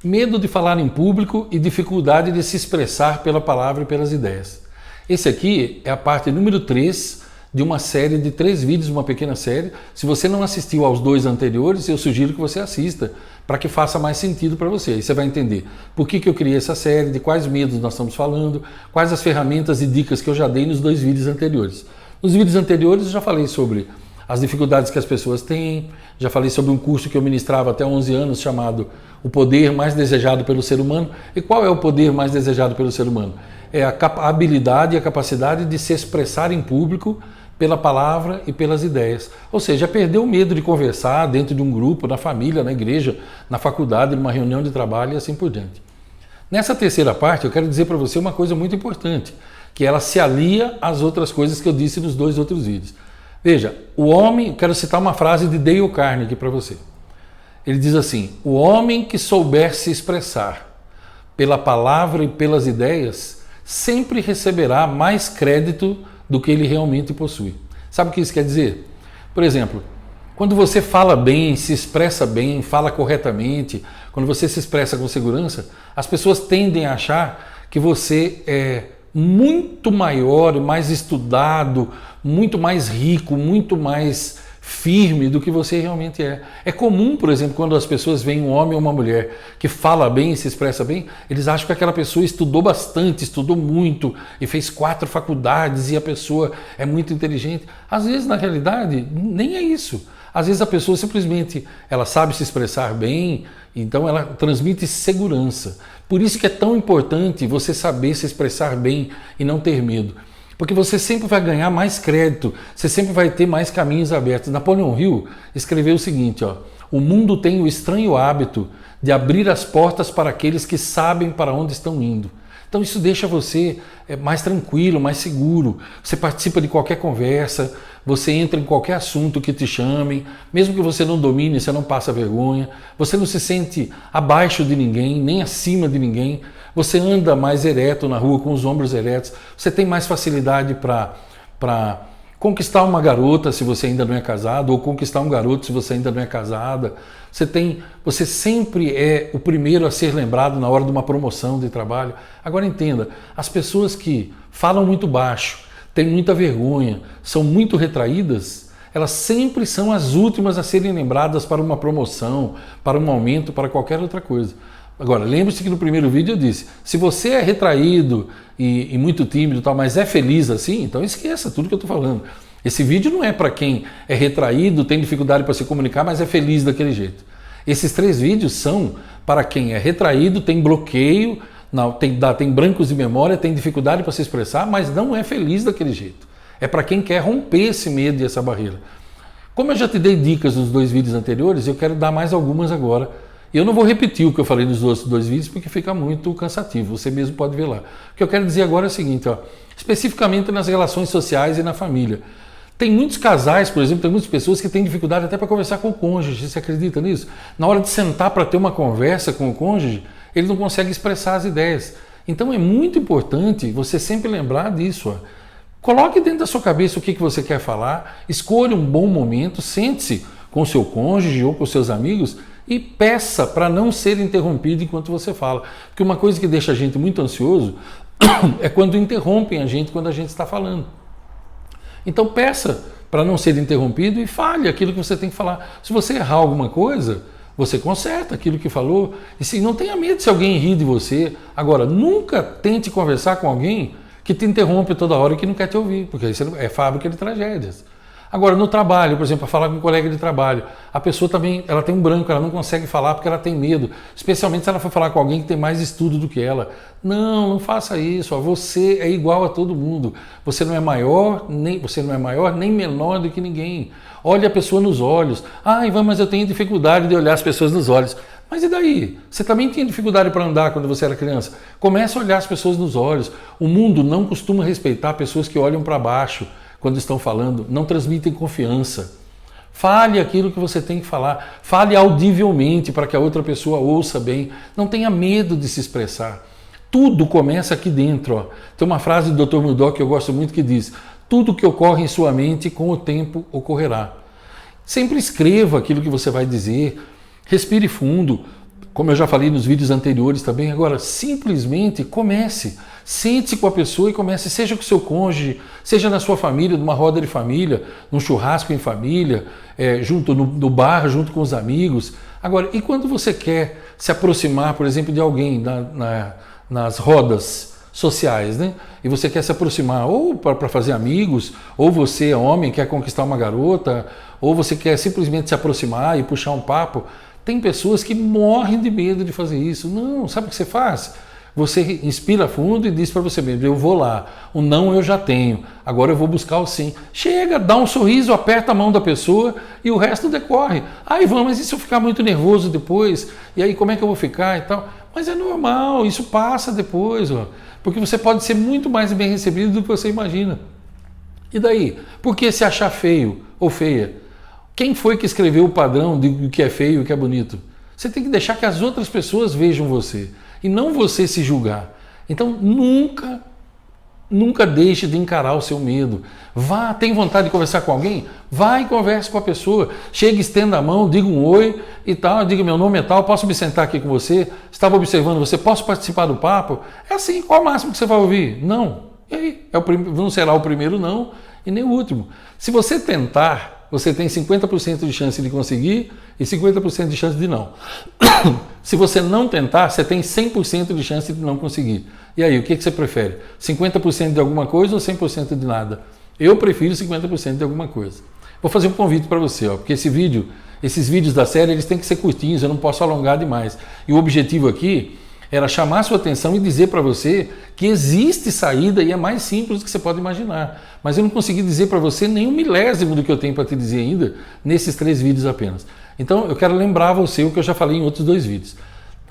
Medo de falar em público e dificuldade de se expressar pela palavra e pelas ideias. Esse aqui é a parte número 3 de uma série de 3 vídeos, uma pequena série. Se você não assistiu aos 2 anteriores, eu sugiro que você assista, para que faça mais sentido para você. Aí você vai entender por que eu criei essa série, de quais medos nós estamos falando, quais as ferramentas e dicas que eu já dei nos 2 vídeos anteriores. Nos vídeos anteriores eu já falei sobre as dificuldades que as pessoas têm, já falei sobre um curso que eu ministrava até 11 anos chamado O Poder Mais Desejado pelo Ser Humano. E qual é o poder mais desejado pelo ser humano? É a habilidade e a capacidade de se expressar em público pela palavra e pelas ideias. Ou seja, perder o medo de conversar dentro de um grupo, na família, na igreja, na faculdade, numa reunião de trabalho e assim por diante. Nessa terceira parte, eu quero dizer para você uma coisa muito importante, que ela se alia às outras coisas que eu disse nos 2 outros vídeos. Veja, o homem, quero citar uma frase de Dale Carnegie para você. Ele diz assim: o homem que souber se expressar pela palavra e pelas ideias sempre receberá mais crédito do que ele realmente possui. Sabe o que isso quer dizer? Por exemplo, quando você fala bem, se expressa bem, fala corretamente, quando você se expressa com segurança, as pessoas tendem a achar que você é muito maior, mais estudado, muito mais rico, muito mais firme do que você realmente é. É comum, por exemplo, quando as pessoas veem um homem ou uma mulher que fala bem, se expressa bem, eles acham que aquela pessoa estudou bastante, estudou muito e fez 4 faculdades e a pessoa é muito inteligente. Às vezes, na realidade, nem é isso. Às vezes a pessoa simplesmente ela sabe se expressar bem, então ela transmite segurança. Por isso que é tão importante você saber se expressar bem e não ter medo. Porque você sempre vai ganhar mais crédito, você sempre vai ter mais caminhos abertos. Napoleão Hill escreveu o seguinte, ó: o mundo tem o estranho hábito de abrir as portas para aqueles que sabem para onde estão indo. Então isso deixa você mais tranquilo, mais seguro. Você participa de qualquer conversa, você entra em qualquer assunto que te chamem, mesmo que você não domine, você não passa vergonha, você não se sente abaixo de ninguém, nem acima de ninguém. Você anda mais ereto na rua, com os ombros eretos, você tem mais facilidade para conquistar uma garota se você ainda não é casado, ou conquistar um garoto se você ainda não é casada. Você sempre é o primeiro a ser lembrado na hora de uma promoção de trabalho. Agora entenda, as pessoas que falam muito baixo, têm muita vergonha, são muito retraídas, elas sempre são as últimas a serem lembradas para uma promoção, para um aumento, para qualquer outra coisa. Agora, lembre-se que no primeiro vídeo eu disse, se você é retraído e muito tímido, tal, mas é feliz assim, então esqueça tudo que eu estou falando. Esse vídeo não é para quem é retraído, tem dificuldade para se comunicar, mas é feliz daquele jeito. Esses 3 vídeos são para quem é retraído, tem bloqueio, tem brancos de memória, tem dificuldade para se expressar, mas não é feliz daquele jeito. É para quem quer romper esse medo e essa barreira. Como eu já te dei dicas nos 2 vídeos anteriores, eu quero dar mais algumas agora. Eu não vou repetir o que eu falei nos outros 2 vídeos porque fica muito cansativo, você mesmo pode ver lá. O que eu quero dizer agora é o seguinte, ó, especificamente nas relações sociais e na família. Tem muitos casais, por exemplo, tem muitas pessoas que têm dificuldade até para conversar com o cônjuge, você acredita nisso? Na hora de sentar para ter uma conversa com o cônjuge, ele não consegue expressar as ideias. Então é muito importante você sempre lembrar disso, ó. Coloque dentro da sua cabeça o que você quer falar, escolha um bom momento, sente-se com o seu cônjuge ou com os seus amigos e peça para não ser interrompido enquanto você fala. Porque uma coisa que deixa a gente muito ansioso é quando interrompem a gente quando a gente está falando. Então peça para não ser interrompido e fale aquilo que você tem que falar. Se você errar alguma coisa, você conserta aquilo que falou. E se não tenha medo se alguém rir de você. Agora, nunca tente conversar com alguém que te interrompe toda hora e que não quer te ouvir, porque isso é fábrica de tragédias. Agora, no trabalho, por exemplo, para falar com um colega de trabalho, a pessoa também ela tem um branco, ela não consegue falar porque ela tem medo, especialmente se ela for falar com alguém que tem mais estudo do que ela. Não faça isso, ó, você é igual a todo mundo, você não é maior nem menor do que ninguém. Olhe a pessoa nos olhos. Ivan, mas eu tenho dificuldade de olhar as pessoas nos olhos. Mas e daí? Você também tinha dificuldade para andar quando você era criança. Comece a olhar as pessoas nos olhos. O mundo não costuma respeitar pessoas que olham para baixo quando estão falando, não transmitem confiança. Fale aquilo que você tem que falar. Fale audivelmente para que a outra pessoa ouça bem. Não tenha medo de se expressar. Tudo começa aqui dentro. Ó. Tem uma frase do Dr. Murdock que eu gosto muito que diz: tudo que ocorre em sua mente com o tempo ocorrerá. Sempre escreva aquilo que você vai dizer. Respire fundo. como eu já falei nos vídeos anteriores também, agora simplesmente comece. Sente-se com a pessoa e comece, seja com o seu cônjuge, seja na sua família, numa roda de família, num churrasco em família, junto no bar, junto com os amigos. Agora, e quando você quer se aproximar, por exemplo, de alguém nas rodas sociais, né? E você quer se aproximar ou para fazer amigos, ou você é homem, quer conquistar uma garota, ou você quer simplesmente se aproximar e puxar um papo. Tem pessoas que morrem de medo de fazer isso. Não, sabe o que você faz? Você inspira fundo e diz para você mesmo, eu vou lá, o não eu já tenho, agora eu vou buscar o sim. Chega, dá um sorriso, aperta a mão da pessoa e o resto decorre. Aí vamos, mas e se eu ficar muito nervoso depois? E aí como é que eu vou ficar e tal? Mas é normal, isso passa depois, ó, porque você pode ser muito mais bem recebido do que você imagina. E daí? Por que se achar feio ou feia? Quem foi que escreveu o padrão do que é feio e o que é bonito? Você tem que deixar que as outras pessoas vejam você e não você se julgar. Então nunca deixe de encarar o seu medo. Vá, tem vontade de conversar com alguém? Vá e converse com a pessoa. Chegue, estenda a mão, diga um oi e tal, diga meu nome é tal, posso me sentar aqui com você? Estava observando você, posso participar do papo? É assim, qual o máximo que você vai ouvir? Não. E aí? Não será o primeiro não e nem o último. Se você tentar, você tem 50% de chance de conseguir e 50% de chance de não. Se você não tentar, você tem 100% de chance de não conseguir. E aí, o que você prefere? 50% de alguma coisa ou 100% de nada? Eu prefiro 50% de alguma coisa. Vou fazer um convite para você, ó, porque esses vídeos da série, eles têm que ser curtinhos, eu não posso alongar demais. E o objetivo aqui era chamar a sua atenção e dizer para você que existe saída e é mais simples do que você pode imaginar. Mas eu não consegui dizer para você nem um milésimo do que eu tenho para te dizer ainda nesses 3 vídeos apenas. Então eu quero lembrar você o que eu já falei em outros 2 vídeos.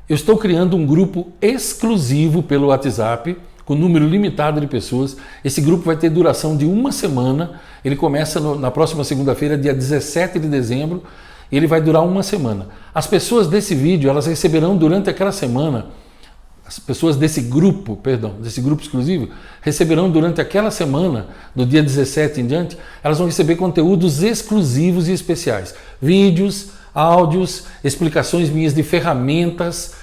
Eu estou criando um grupo exclusivo pelo WhatsApp, com número limitado de pessoas. Esse grupo vai ter duração de 1 semana. Ele começa na próxima segunda-feira, dia 17 de dezembro. Ele vai durar 1 semana. As pessoas desse vídeo, elas receberão durante aquela semana, as pessoas desse grupo exclusivo, receberão durante aquela semana, do dia 17 em diante, elas vão receber conteúdos exclusivos e especiais. Vídeos, áudios, explicações minhas de ferramentas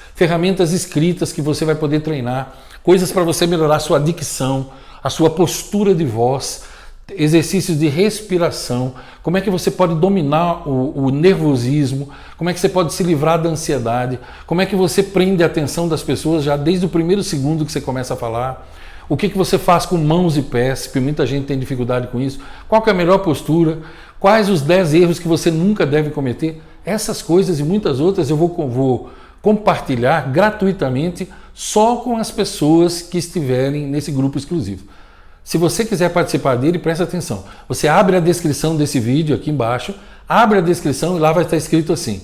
escritas que você vai poder treinar, coisas para você melhorar a sua dicção, a sua postura de voz, exercícios de respiração, como é que você pode dominar o nervosismo, como é que você pode se livrar da ansiedade, como é que você prende a atenção das pessoas já desde o primeiro segundo que você começa a falar, o que você faz com mãos e pés, porque muita gente tem dificuldade com isso, qual que é a melhor postura, quais os 10 erros que você nunca deve cometer, essas coisas e muitas outras eu vou compartilhar gratuitamente só com as pessoas que estiverem nesse grupo exclusivo. Se você quiser participar dele, presta atenção. Você abre a descrição desse vídeo aqui embaixo, abre a descrição e lá vai estar escrito assim: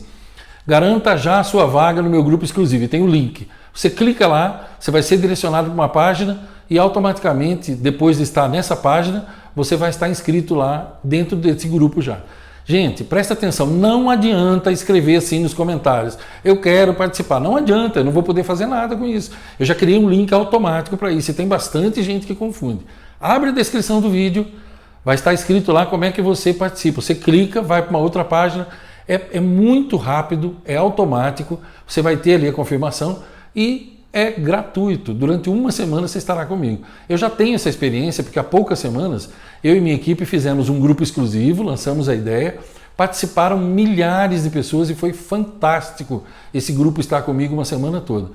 garanta já a sua vaga no meu grupo exclusivo. E tem o link. Você clica lá, você vai ser direcionado para uma página e automaticamente, depois de estar nessa página, você vai estar inscrito lá dentro desse grupo já. Gente, presta atenção, não adianta escrever assim nos comentários, eu quero participar. Não adianta, eu não vou poder fazer nada com isso. Eu já criei um link automático para isso e tem bastante gente que confunde. Abre a descrição do vídeo, vai estar escrito lá como é que você participa. Você clica, vai para uma outra página, é muito rápido, é automático, você vai ter ali a confirmação e é gratuito. Durante 1 semana você estará comigo. Eu já tenho essa experiência porque há poucas semanas eu e minha equipe fizemos um grupo exclusivo, lançamos a ideia, participaram milhares de pessoas e foi fantástico esse grupo estar comigo 1 semana toda.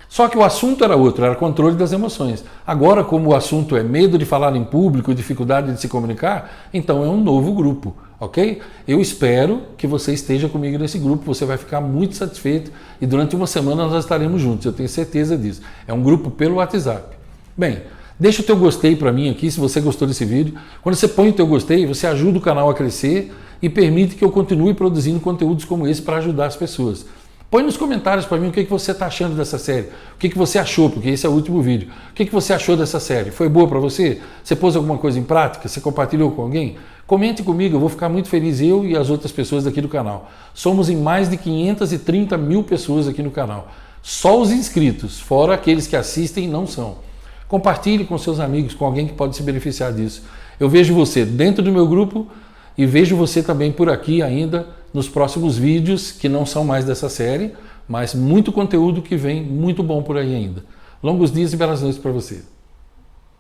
Só que o assunto era outro, era controle das emoções. Agora, como o assunto é medo de falar em público, dificuldade de se comunicar, então é um novo grupo, ok? Eu espero que você esteja comigo nesse grupo, você vai ficar muito satisfeito e durante 1 semana nós estaremos juntos, eu tenho certeza disso. É um grupo pelo WhatsApp. Bem, deixa o teu gostei para mim aqui, se você gostou desse vídeo. Quando você põe o teu gostei, você ajuda o canal a crescer e permite que eu continue produzindo conteúdos como esse para ajudar as pessoas. Põe nos comentários para mim o que você está achando dessa série, o que você achou, porque esse é o último vídeo. O que você achou dessa série? Foi boa para você? Você pôs alguma coisa em prática? Você compartilhou com alguém? Comente comigo, eu vou ficar muito feliz, eu e as outras pessoas daqui do canal. Somos em mais de 530 mil pessoas aqui no canal. Só os inscritos, fora aqueles que assistem e não são. Compartilhe com seus amigos, com alguém que pode se beneficiar disso. Eu vejo você dentro do meu grupo e vejo você também por aqui ainda nos próximos vídeos, que não são mais dessa série, mas muito conteúdo que vem muito bom por aí ainda. Longos dias e belas noites para você.